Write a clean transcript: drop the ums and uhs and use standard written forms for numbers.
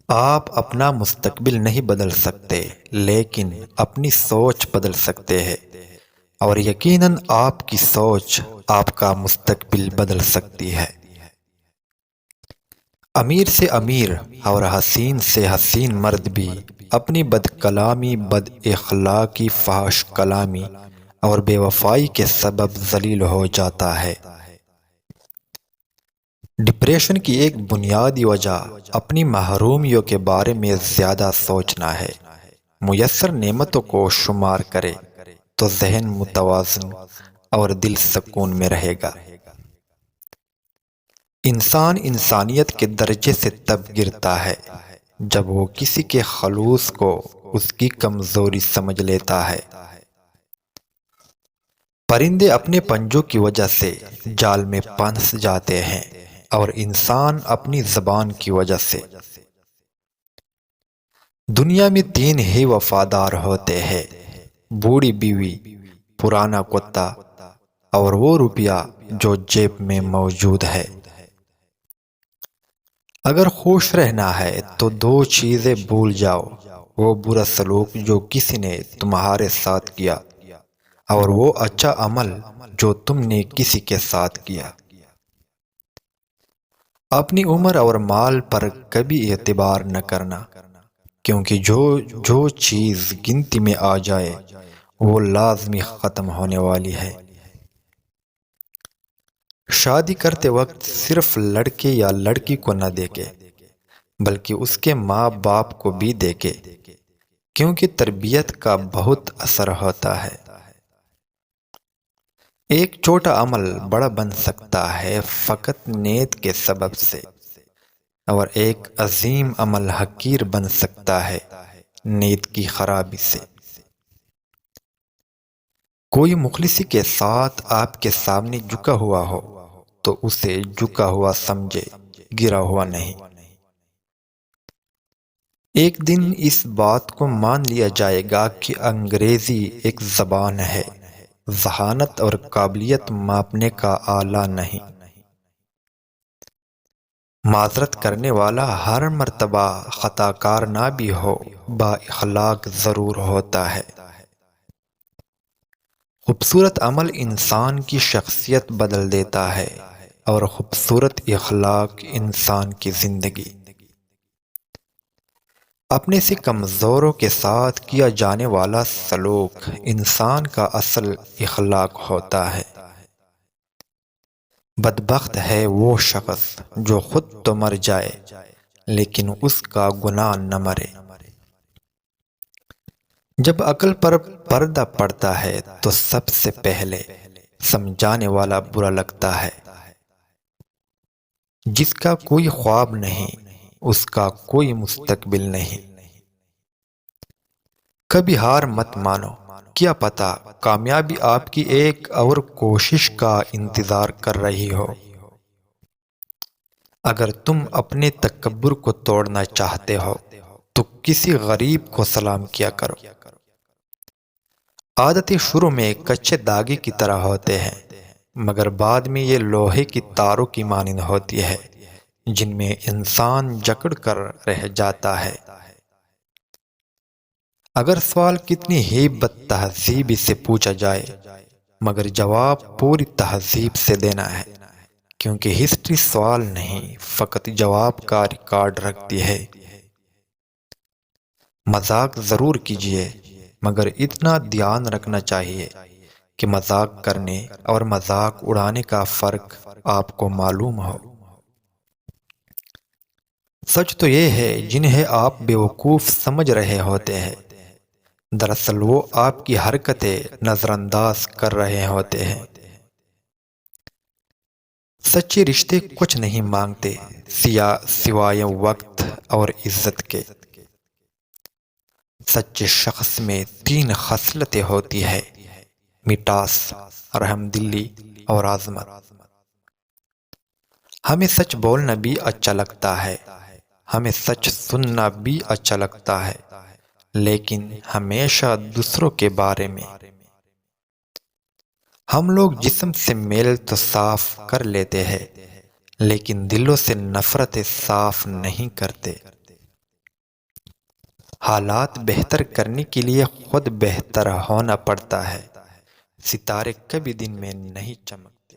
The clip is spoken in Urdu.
آپ اپنا مستقبل نہیں بدل سکتے، لیکن اپنی سوچ بدل سکتے ہیں، اور یقیناً آپ کی سوچ آپ کا مستقبل بدل سکتی ہے۔ امیر سے امیر اور حسین سے حسین مرد بھی اپنی بد کلامی، بد اخلاقی، فحش کلامی اور بے وفائی کے سبب ذلیل ہو جاتا ہے۔ ڈپریشن کی ایک بنیادی وجہ اپنی محرومیوں کے بارے میں زیادہ سوچنا ہے۔ میسر نعمتوں کو شمار کرے تو ذہن متوازن اور دل سکون میں رہے گا۔ انسان انسانیت کے درجے سے تب گرتا ہے جب وہ کسی کے خلوص کو اس کی کمزوری سمجھ لیتا ہے۔ پرندے اپنے پنجوں کی وجہ سے جال میں پھنس جاتے ہیں، اور انسان اپنی زبان کی وجہ سے۔ دنیا میں تین ہی وفادار ہوتے ہیں: بوڑھی بیوی، پرانا کتا، اور وہ روپیہ جو جیب میں موجود ہے۔ اگر خوش رہنا ہے تو دو چیزیں بھول جاؤ: وہ برا سلوک جو کسی نے تمہارے ساتھ کیا، اور وہ اچھا عمل جو تم نے کسی کے ساتھ کیا۔ اپنی عمر اور مال پر کبھی اعتبار نہ کرنا، کیونکہ جو چیز گنتی میں آ جائے وہ لازمی ختم ہونے والی ہے۔ شادی کرتے وقت صرف لڑکے یا لڑکی کو نہ دیکھے، بلکہ اس کے ماں باپ کو بھی دیکھے، کیونکہ تربیت کا بہت اثر ہوتا ہے۔ ایک چھوٹا عمل بڑا بن سکتا ہے فقط نیت کے سبب سے، اور ایک عظیم عمل حقیر بن سکتا ہے نیت کی خرابی سے۔ کوئی مخلصی کے ساتھ آپ کے سامنے جھکا ہوا ہو تو اسے جھکا ہوا سمجھے، گرا ہوا نہیں۔ ایک دن اس بات کو مان لیا جائے گا کہ انگریزی ایک زبان ہے، ذہانت اور قابلیت ماپنے کا آلہ نہیں۔ معذرت کرنے والا ہر مرتبہ خطا کار نہ بھی ہو، با اخلاق ضرور ہوتا ہے۔ خوبصورت عمل انسان کی شخصیت بدل دیتا ہے، اور خوبصورت اخلاق انسان کی زندگی۔ اپنے سے کمزوروں کے ساتھ کیا جانے والا سلوک انسان کا اصل اخلاق ہوتا ہے۔ بدبخت ہے وہ شخص جو خود تو مر جائے لیکن اس کا گناہ نہ مرے۔ جب عقل پر پردہ پڑتا ہے تو سب سے پہلے سمجھانے والا برا لگتا ہے۔ جس کا کوئی خواب نہیں، اس کا کوئی مستقبل نہیں۔ کبھی ہار مت مانو، کیا پتہ کامیابی آپ کی ایک اور کوشش کا انتظار کر رہی ہو۔ اگر تم اپنے تکبر کو توڑنا چاہتے ہو تو کسی غریب کو سلام کیا کرو۔ عادتیں شروع میں کچے دھاگے کی طرح ہوتے ہیں، مگر بعد میں یہ لوہے کی تاروں کی مانند ہوتی ہے جن میں انسان جکڑ کر رہ جاتا ہے۔ اگر سوال کتنی ہی بد تہذیبی سے پوچھا جائے، مگر جواب پوری تہذیب سے دینا ہے، کیونکہ ہسٹری سوال نہیں فقط جواب کا ریکارڈ رکھتی ہے۔ مذاق ضرور کیجیے، مگر اتنا دھیان رکھنا چاہیے کہ مذاق کرنے اور مذاق اڑانے کا فرق آپ کو معلوم ہو۔ سچ تو یہ ہے جنہیں آپ بیوقوف سمجھ رہے ہوتے ہیں، دراصل وہ آپ کی حرکتیں نظر انداز کر رہے ہوتے ہیں۔ سچے رشتے کچھ نہیں مانگتے سوائے وقت اور عزت کے۔ سچے شخص میں تین خصلتیں ہوتی ہیں: مٹاس، رحمدلی اور عظمت۔ ہمیں سچ بولنا بھی اچھا لگتا ہے، ہمیں سچ سننا بھی اچھا لگتا ہے، لیکن ہمیشہ دوسروں کے بارے میں۔ ہم لوگ جسم سے میل تو صاف کر لیتے ہیں، لیکن دلوں سے نفرتیں صاف نہیں کرتے۔ حالات بہتر کرنے کے لیے خود بہتر ہونا پڑتا ہے۔ ستارے کبھی دن میں نہیں چمکتے،